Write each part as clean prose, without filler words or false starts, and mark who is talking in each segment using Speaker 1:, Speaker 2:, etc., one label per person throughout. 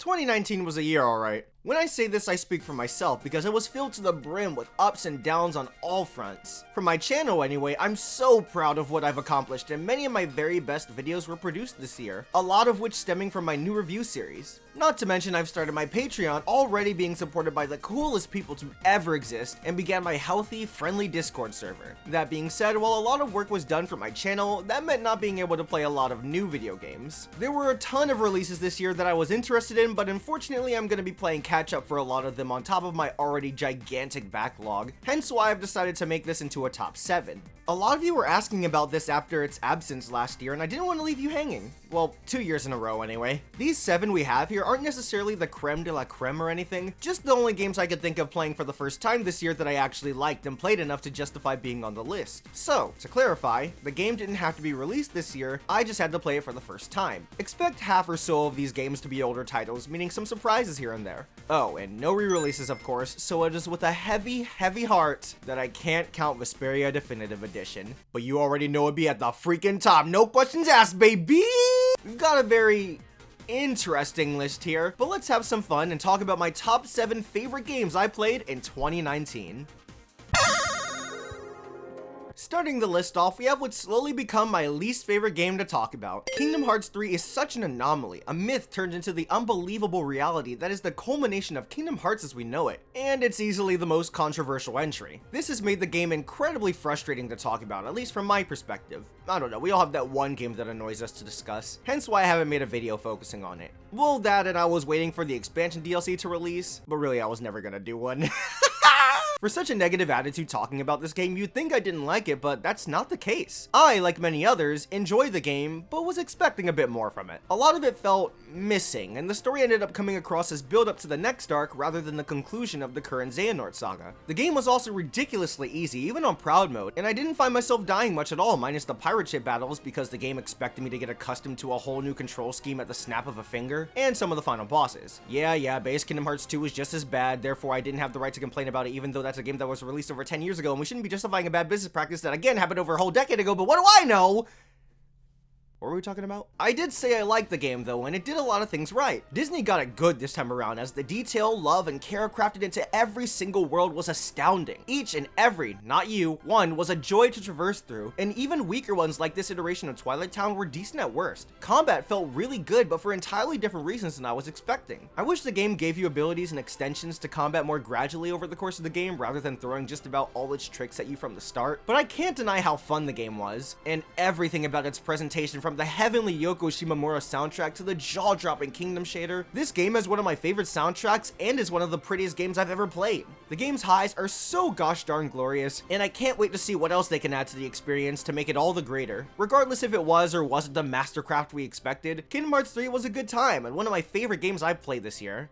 Speaker 1: 2019 was a year, alright. When I say this, I speak for myself because it was filled to the brim with ups and downs on all fronts. For my channel anyway, I'm so proud of what I've accomplished, and many of my very best videos were produced this year, a lot of which stemming from my new review series. Not to mention I've started my Patreon, already being supported by the coolest people to ever exist, and began my healthy, friendly Discord server. That being said, while a lot of work was done for my channel, that meant not being able to play a lot of new video games. There were a ton of releases this year that I was interested in, but unfortunately I'm going to be playing catch up for a lot of them on top of my already gigantic backlog, hence why I've decided to make this into a top 7. A lot of you were asking about this after its absence last year, and I didn't want to leave you hanging. Well, 2 years in a row anyway. These 7 we have here aren't necessarily the creme de la creme or anything, just the only games I could think of playing for the first time this year that I actually liked and played enough to justify being on the list. So, to clarify, the game didn't have to be released this year, I just had to play it for the first time. Expect half or so of these games to be older titles, meaning some surprises here and there. Oh, and no re-releases of course, so it is with a heavy heart that I can't count Vesperia Definitive Edition. But you already know it'd be at the freaking top, no questions asked, baby! We've got a very interesting list here, but let's have some fun and talk about my top 7 favorite games I played in 2019. Starting the list off, we have what's slowly become my least favorite game to talk about. Kingdom Hearts 3 is such an anomaly, a myth turned into the unbelievable reality that is the culmination of Kingdom Hearts as we know it, and it's easily the most controversial entry. This has made the game incredibly frustrating to talk about, at least from my perspective. I don't know, we all have that one game that annoys us to discuss, hence why I haven't made a video focusing on it. Well, that and I was waiting for the expansion DLC to release, but really I was never gonna do one. For such a negative attitude talking about this game, you'd think I didn't like it, but that's not the case. I, like many others, enjoyed the game, but was expecting a bit more from it. A lot of it felt missing, and the story ended up coming across as build up to the next arc rather than the conclusion of the current Xehanort saga. The game was also ridiculously easy, even on Proud Mode, and I didn't find myself dying much at all, minus the pirate ship battles because the game expected me to get accustomed to a whole new control scheme at the snap of a finger, and some of the final bosses. Yeah, base Kingdom Hearts 2 was just as bad, therefore I didn't have the right to complain about it even though that's a game that was released over 10 years ago, and we shouldn't be justifying a bad business practice that again happened over a whole decade ago, but what do I know? What were we talking about? I did say I liked the game though, and it did a lot of things right. Disney got it good this time around, as the detail, love, and care crafted into every single world was astounding. Each and every, not you, one was a joy to traverse through, and even weaker ones like this iteration of Twilight Town were decent at worst. Combat felt really good, but for entirely different reasons than I was expecting. I wish the game gave you abilities and extensions to combat more gradually over the course of the game, rather than throwing just about all its tricks at you from the start, but I can't deny how fun the game was, and everything about its presentation from the heavenly Yoko Shimomura soundtrack to the jaw-dropping Kingdom shader. This game has one of my favorite soundtracks and is one of the prettiest games I've ever played. The game's highs are so gosh darn glorious, and I can't wait to see what else they can add to the experience to make it all the greater. Regardless if it was or wasn't the mastercraft we expected, Kingdom Hearts 3 was a good time and one of my favorite games I've played this year.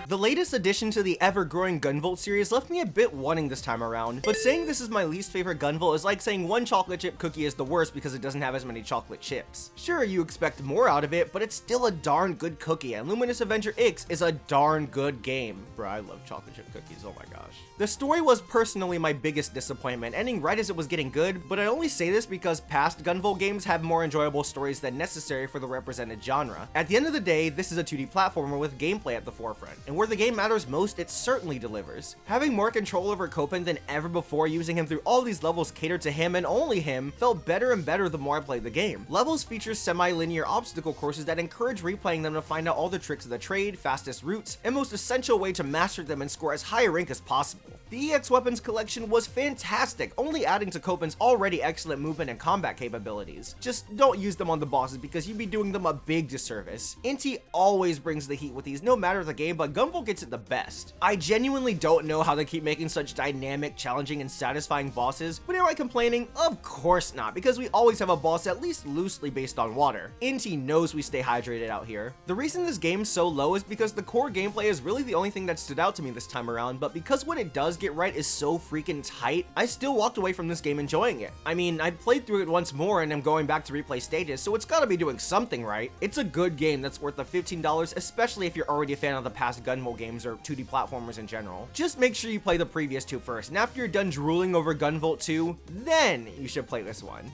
Speaker 1: The latest addition to the ever-growing Gunvolt series left me a bit wanting this time around, but saying this is my least favorite Gunvolt is like saying one chocolate chip cookie is the worst because it doesn't have as many chocolate chips. Sure, you expect more out of it, but it's still a darn good cookie, and Luminous Avenger X is a darn good game. Bruh, I love chocolate chip cookies, oh my gosh. The story was personally my biggest disappointment, ending right as it was getting good, but I only say this because past Gunvolt games have more enjoyable stories than necessary for the represented genre. At the end of the day, this is a 2D platformer with gameplay at the forefront, and where the game matters most, it certainly delivers. Having more control over Copen than ever before, using him through all these levels catered to him and only him, felt better and better the more I played the game. Levels feature semi-linear obstacle courses that encourage replaying them to find out all the tricks of the trade, fastest routes, and most essential way to master them and score as high a rank as possible. The EX Weapons collection was fantastic, only adding to Copen's already excellent movement and combat capabilities. Just don't use them on the bosses because you'd be doing them a big disservice. Inti always brings the heat with these no matter the game, but Gunvolt gets it the best. I genuinely don't know how they keep making such dynamic, challenging, and satisfying bosses, but am I complaining? Of course not, because we always have a boss at least loosely based on water. Inti knows we stay hydrated out here. The reason this game's so low is because the core gameplay is really the only thing that stood out to me this time around, but because what it does get right is so freaking tight, I still walked away from this game enjoying it. I mean, I played through it once more and I'm going back to replay stages, so it's gotta be doing something right. It's a good game that's worth the $15, especially if you're already a fan of the past Gunvolt games or 2D platformers in general. Just make sure you play the previous two first, and after you're done drooling over Gunvolt 2, then you should play this one.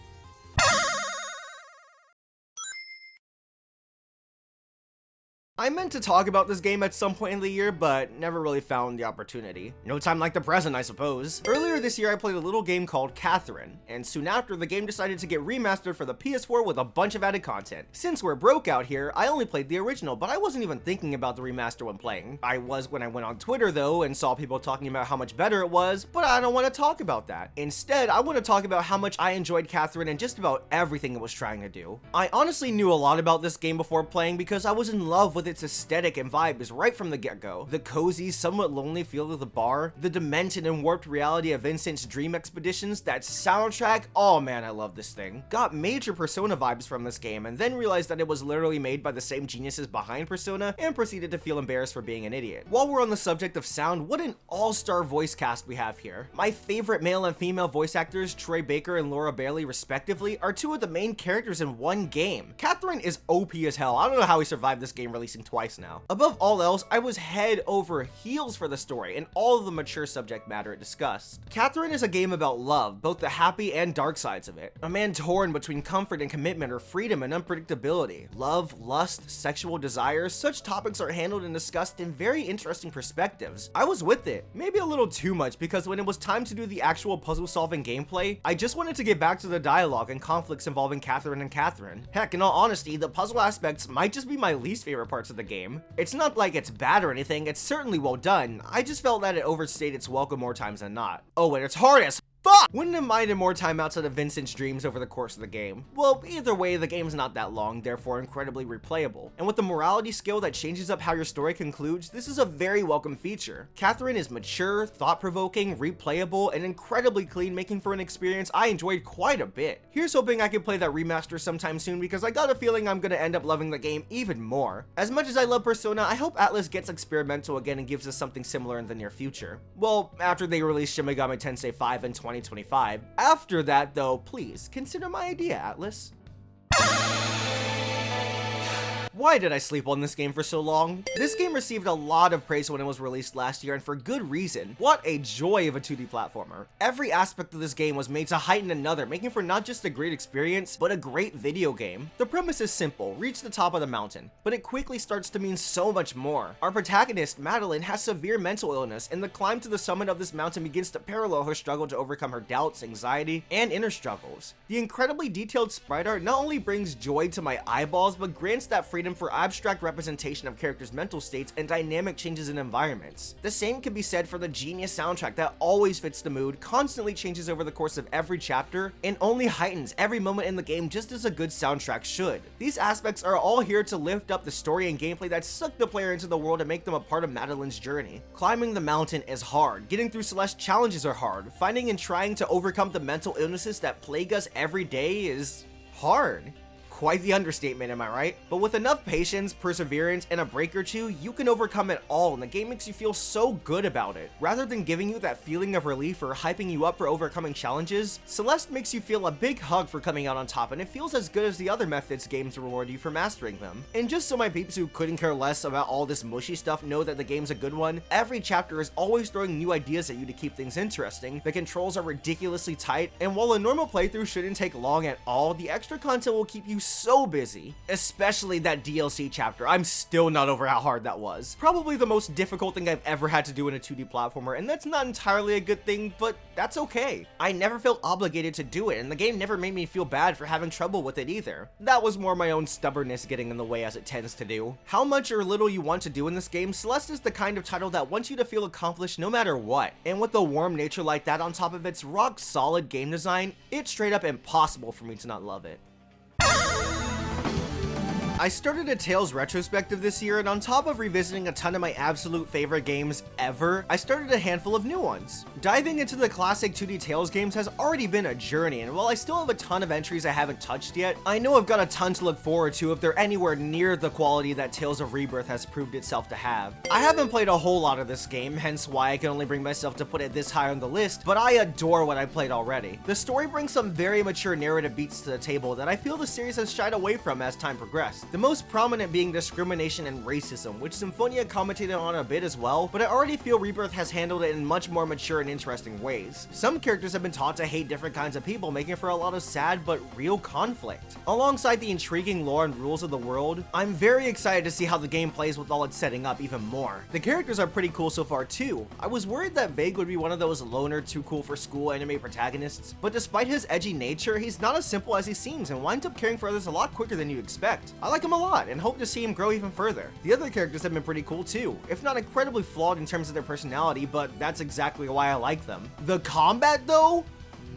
Speaker 1: I meant to talk about this game at some point in the year, but never really found the opportunity. No time like the present, I suppose. Earlier this year, I played a little game called Katherine, and soon after, the game decided to get remastered for the PS4 with a bunch of added content. Since we're broke out here, I only played the original, but I wasn't even thinking about the remaster when playing. I was when I went on Twitter though, and saw people talking about how much better it was, but I don't want to talk about that. Instead, I want to talk about how much I enjoyed Katherine and just about everything it was trying to do. I honestly knew a lot about this game before playing because I was in love with its aesthetic and vibes right from the get-go. The cozy, somewhat lonely feel of the bar, the demented and warped reality of Vincent's dream expeditions, that soundtrack, oh man, I love this thing. Got major Persona vibes from this game, and then realized that it was literally made by the same geniuses behind Persona, and proceeded to feel embarrassed for being an idiot. While we're on the subject of sound, what an all-star voice cast we have here. My favorite male and female voice actors, Troy Baker and Laura Bailey respectively, are two of the main characters in one game. Katherine is OP as hell. I don't know how he survived this game releasing twice now. Above all else, I was head over heels for the story and all of the mature subject matter it discussed. Katherine is a game about love, both the happy and dark sides of it. A man torn between comfort and commitment, or freedom and unpredictability. Love, lust, sexual desires, such topics are handled and discussed in very interesting perspectives. I was with it, maybe a little too much, because when it was time to do the actual puzzle solving gameplay, I just wanted to get back to the dialogue and conflicts involving Katherine and Katherine. Heck, in all honesty, the puzzle aspects might just be my least favorite parts of the game. It's not like it's bad or anything, it's certainly well done. I just felt that it overstayed its welcome more times than not. Oh, and it's hard as fuck! Wouldn't have minded more time outside of Vincent's dreams over the course of the game. Well, either way, the game's not that long, therefore incredibly replayable. And with the morality skill that changes up how your story concludes, this is a very welcome feature. Katherine is mature, thought-provoking, replayable, and incredibly clean, making for an experience I enjoyed quite a bit. Here's hoping I can play that remaster sometime soon, because I got a feeling I'm gonna end up loving the game even more. As much as I love Persona, I hope Atlus gets experimental again and gives us something similar in the near future. Well, after they release Shin Megami Tensei 5 in 2025. After that though, please consider my idea, Atlus. Why did I sleep on this game for so long? This game received a lot of praise when it was released last year, and for good reason. What a joy of a 2D platformer. Every aspect of this game was made to heighten another, making for not just a great experience, but a great video game. The premise is simple: reach the top of the mountain, but it quickly starts to mean so much more. Our protagonist, Madeline, has severe mental illness, and the climb to the summit of this mountain begins to parallel her struggle to overcome her doubts, anxiety, and inner struggles. The incredibly detailed sprite art not only brings joy to my eyeballs, but grants that freedom for abstract representation of characters' mental states and dynamic changes in environments. The same can be said for the genius soundtrack that always fits the mood, constantly changes over the course of every chapter, and only heightens every moment in the game just as a good soundtrack should. These aspects are all here to lift up the story and gameplay that suck the player into the world and make them a part of Madeline's journey. Climbing the mountain is hard, getting through Celeste challenges are hard, finding and trying to overcome the mental illnesses that plague us every day is hard. Quite the understatement, am I right? But with enough patience, perseverance, and a break or two, you can overcome it all, and the game makes you feel so good about it. Rather than giving you that feeling of relief or hyping you up for overcoming challenges, Celeste makes you feel a big hug for coming out on top, and it feels as good as the other methods games reward you for mastering them. And just so my peeps who couldn't care less about all this mushy stuff know that the game's a good one, every chapter is always throwing new ideas at you to keep things interesting, the controls are ridiculously tight, and while a normal playthrough shouldn't take long at all, the extra content will keep you so busy. Especially that DLC chapter. I'm still not over how hard that was. Probably the most difficult thing I've ever had to do in a 2D platformer, and that's not entirely a good thing, but that's okay. I never felt obligated to do it, and the game never made me feel bad for having trouble with it either. That was more my own stubbornness getting in the way, as it tends to do. How much or little you want to do in this game, Celeste is the kind of title that wants you to feel accomplished no matter what. And with a warm nature like that on top of its rock solid game design, it's straight up impossible for me to not love it. I started a Tales retrospective this year, and on top of revisiting a ton of my absolute favorite games ever, I started a handful of new ones. Diving into the classic 2D Tales games has already been a journey, and while I still have a ton of entries I haven't touched yet, I know I've got a ton to look forward to if they're anywhere near the quality that Tales of Rebirth has proved itself to have. I haven't played a whole lot of this game, hence why I can only bring myself to put it this high on the list, but I adore what I played already. The story brings some very mature narrative beats to the table that I feel the series has shied away from as time progressed. the most prominent being discrimination and racism, which Symphonia commentated on a bit as well, but I already feel Rebirth has handled it in much more mature and interesting ways. Some characters have been taught to hate different kinds of people, making for a lot of sad but real conflict. Alongside the intriguing lore and rules of the world, I'm very excited to see how the game plays with all its setting up even more. The characters are pretty cool so far too. I was worried that Vague would be one of those loner, too cool for school anime protagonists, but despite his edgy nature, he's not as simple as he seems and winds up caring for others a lot quicker than you expect. I like him a lot and hope to see him grow even further. The other characters have been pretty cool too, if not incredibly flawed in terms of their personality, but that's exactly why I like them. The combat though?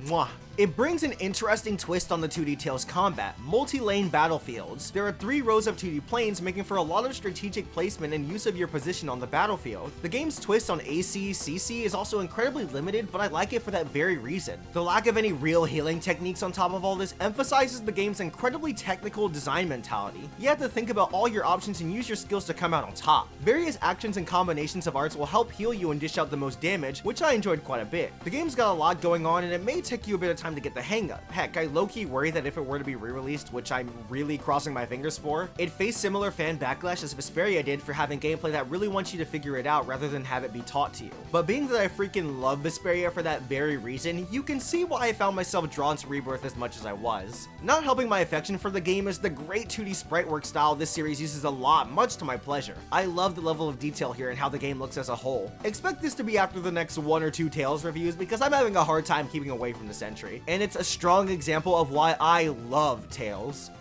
Speaker 1: Mwah. It brings an interesting twist on the 2D Tales combat, multi-lane battlefields. There are 3 rows of 2D planes, making for a lot of strategic placement and use of your position on the battlefield. The game's twist on AC, CC is also incredibly limited, but I like it for that very reason. The lack of any real healing techniques on top of all this emphasizes the game's incredibly technical design mentality. You have to think about all your options and use your skills to come out on top. Various actions and combinations of arts will help heal you and dish out the most damage, which I enjoyed quite a bit. The game's got a lot going on and it may take you a bit of time to get the hang of. Heck, I low-key worry that if it were to be re-released, which I'm really crossing my fingers for, it'd face similar fan backlash as Vesperia did for having gameplay that really wants you to figure it out rather than have it be taught to you. But being that I freaking love Vesperia for that very reason, you can see why I found myself drawn to Rebirth as much as I was. Not helping my affection for the game is the great 2D sprite work style this series uses a lot, much to my pleasure. I love the level of detail here and how the game looks as a whole. Expect this to be after the next 1 or 2 Tales reviews because I'm having a hard time keeping away from this entry, and it's a strong example of why I love Tales.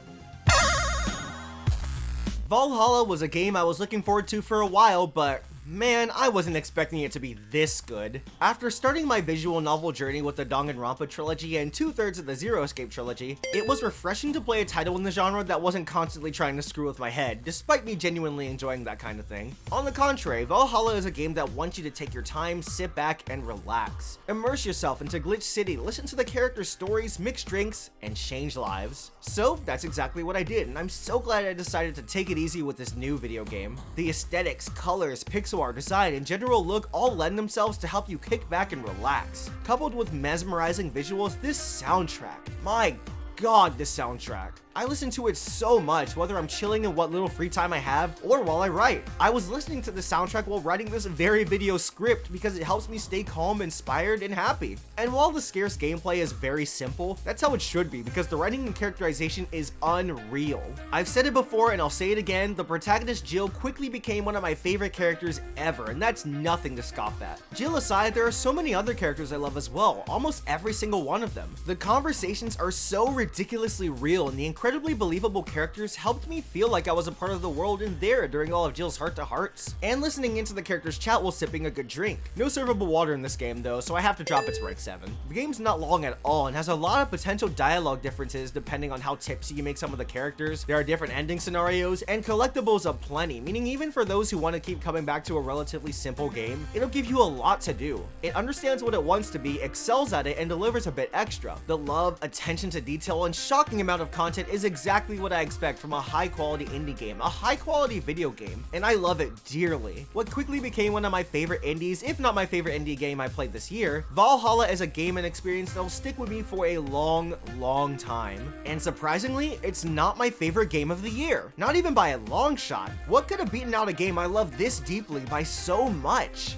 Speaker 1: Valhalla was a game I was looking forward to for a while, but man, I wasn't expecting it to be this good. After starting my visual novel journey with the Danganronpa trilogy and 2/3 of the Zero Escape trilogy, it was refreshing to play a title in the genre that wasn't constantly trying to screw with my head, despite me genuinely enjoying that kind of thing. On the contrary, Valhalla is a game that wants you to take your time, sit back, and relax. Immerse yourself into Glitch City, listen to the characters' stories, mix drinks, and change lives. So that's exactly what I did, and I'm so glad I decided to take it easy with this new video game. The aesthetics, colors, pixel art, design, and general look all lend themselves to help you kick back and relax. Coupled with mesmerizing visuals, this soundtrack, my god, this soundtrack. I listen to it so much, whether I'm chilling in what little free time I have, or while I write. I was listening to the soundtrack while writing this very video script because it helps me stay calm, inspired, and happy. And while the scarce gameplay is very simple, that's how it should be because the writing and characterization is unreal. I've said it before and I'll say it again, the protagonist Jill quickly became one of my favorite characters ever, and that's nothing to scoff at. Jill aside, there are so many other characters I love as well, almost every single one of them. The conversations are so ridiculously real, and the incredibly believable characters helped me feel like I was a part of the world and there during all of Jill's heart-to-hearts, and listening into the characters' chat while sipping a good drink. No servable water in this game though, so I have to drop it to rank 7. The game's not long at all and has a lot of potential dialogue differences depending on how tipsy you make some of the characters. There are different ending scenarios, and collectibles aplenty, meaning even for those who want to keep coming back to a relatively simple game, it'll give you a lot to do. It understands what it wants to be, excels at it, and delivers a bit extra. The love, attention to detail, and shocking amount of content is exactly what I expect from a high-quality indie game, a high-quality video game, and I love it dearly. What quickly became one of my favorite indies, if not my favorite indie game I played this year, Valhalla is a game and experience that'll stick with me for a long time. And surprisingly, it's not my favorite game of the year, not even by a long shot. What could have beaten out a game I love this deeply by so much?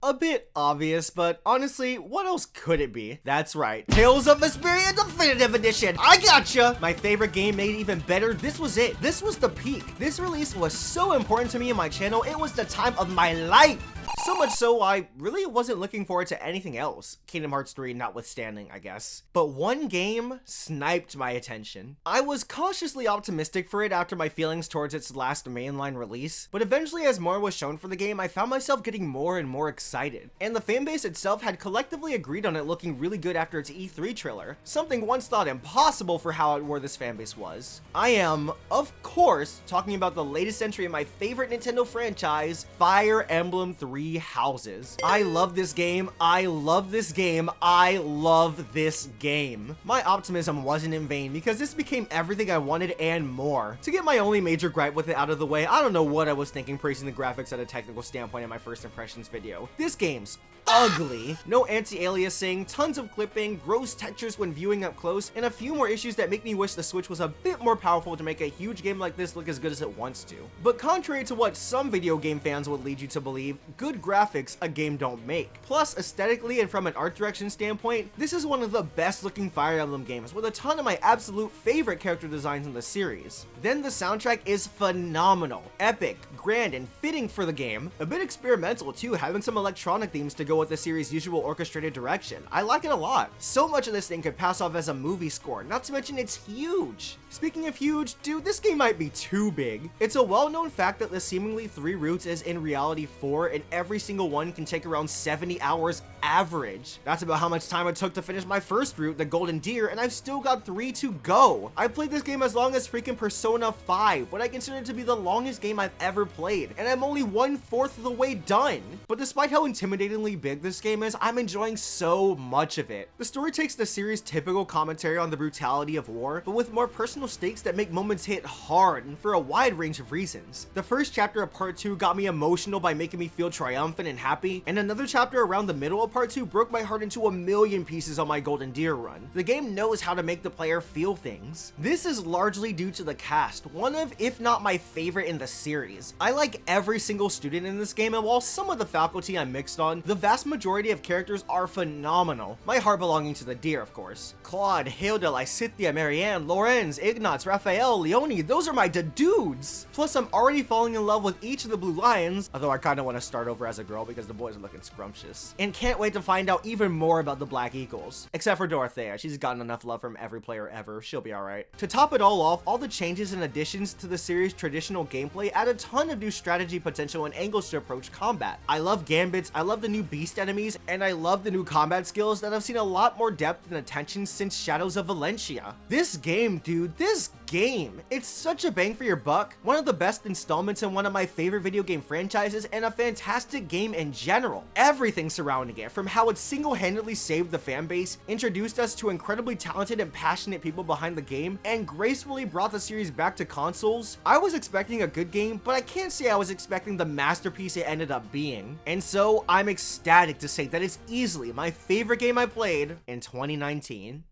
Speaker 1: A bit obvious, but honestly, what else could it be? That's right, Tales of Vesperia Definitive Edition! I gotcha! My favorite game made even better, this was it. This was the peak. This release was so important to me and my channel, it was the time of my life! So much so, I really wasn't looking forward to anything else, Kingdom Hearts 3 notwithstanding, I guess. But one game sniped my attention. I was cautiously optimistic for it after my feelings towards its last mainline release, but eventually as more was shown for the game, I found myself getting more and more excited. And the fanbase itself had collectively agreed on it looking really good after its E3 trailer, something once thought impossible for how outward this fanbase was. I am, of course, talking about the latest entry in my favorite Nintendo franchise, Fire Emblem 3 tree houses. I love this game. I love this game. I love this game. My optimism wasn't in vain because this became everything I wanted and more. To get my only major gripe with it out of the way, I don't know what I was thinking praising the graphics at a technical standpoint in my first impressions video. This game's ugly. No anti-aliasing, tons of clipping, gross textures when viewing up close, and a few more issues that make me wish the Switch was a bit more powerful to make a huge game like this look as good as it wants to. But contrary to what some video game fans would lead you to believe, good graphics a game don't make. Plus, aesthetically and from an art direction standpoint, this is one of the best looking Fire Emblem games with a ton of my absolute favorite character designs in the series. Then the soundtrack is phenomenal, epic, grand, and fitting for the game. A bit experimental too, having some electronic themes to go with the series' usual orchestrated direction. I like it a lot. So much of this thing could pass off as a movie score, not to mention it's huge. Speaking of huge, dude, this game might be too big. It's a well-known fact that the seemingly 3 routes is in reality 4, and every single one can take around 70 hours average. That's about how much time it took to finish my first route, the Golden Deer, and I've still got 3 to go. I played this game as long as freaking Persona 5, what I consider to be the longest game I've ever played, and I'm only 1/4 of the way done. But despite how intimidatingly big this game is, I'm enjoying so much of it. The story takes the series' typical commentary on the brutality of war, but with more personal stakes that make moments hit hard and for a wide range of reasons. The first chapter of part 2 got me emotional by making me feel triumphant and happy, and another chapter around the middle of part 2 broke my heart into a million pieces on my Golden Deer run. The game knows how to make the player feel things. This is largely due to the cast, one of, if not my favorite in the series. I like every single student in this game, and while some of the faculty I'm mixed on, the vast majority of characters are phenomenal. My heart belonging to the deer, of course. Claude, Hilda, Lysithea, Marianne, Lorenz, Ignatz, Raphael, Leonie, those are my dudes. Plus, I'm already falling in love with each of the Blue Lions, although I kinda wanna start over as a girl because the boys are looking scrumptious. And can't wait to find out even more about the Black Eagles. Except for Dorothea, she's gotten enough love from every player ever, she'll be alright. To top it all off, all the changes and additions to the series' traditional gameplay add a ton of new strategy potential and angles to approach combat. I love gambits, I love the new beast enemies, and I love the new combat skills that have seen a lot more depth and attention since Shadows of Valencia. This game, dude, this game, it's such a bang for your buck, one of the best installments in one of my favorite video game franchises, and a fantastic game in general. Everything surrounding it, from how it single-handedly saved the fanbase, introduced us to incredibly talented and passionate people behind the game, and gracefully brought the series back to consoles. I was expecting a good game, but I can't say I was expecting the masterpiece it ended up being. And so I'm ecstatic to say that it's easily my favorite game I played in 2019.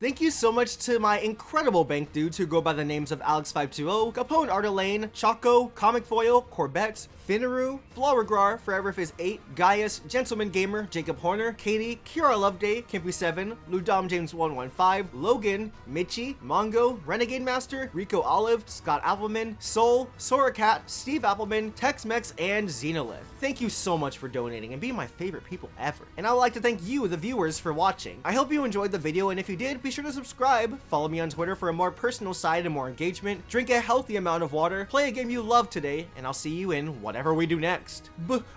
Speaker 1: Thank you so much to my incredible bank dudes who go by the names of Alex520, Capone Ardelane, Choco, Comic Foil, Corbett, Finnaru, Floragrar, Forever Fizz 8, Gaius, Gentleman Gamer, Jacob Horner, Katie, Kiara Loveday, Kimpy7, Ludom James 115, Logan, Mitchie, Mongo, Renegade Master, Rico Olive, Scott Appleman, Soul, Sora Cat, Steve Appleman, Tex-Mex, and Xenolith. Thank you so much for donating and being my favorite people ever. And I would like to thank you, the viewers, for watching. I hope you enjoyed the video, and if you did, be sure to subscribe, follow me on Twitter for a more personal side and more engagement, drink a healthy amount of water, play a game you love today, and I'll see you in whatever we do next. Bye!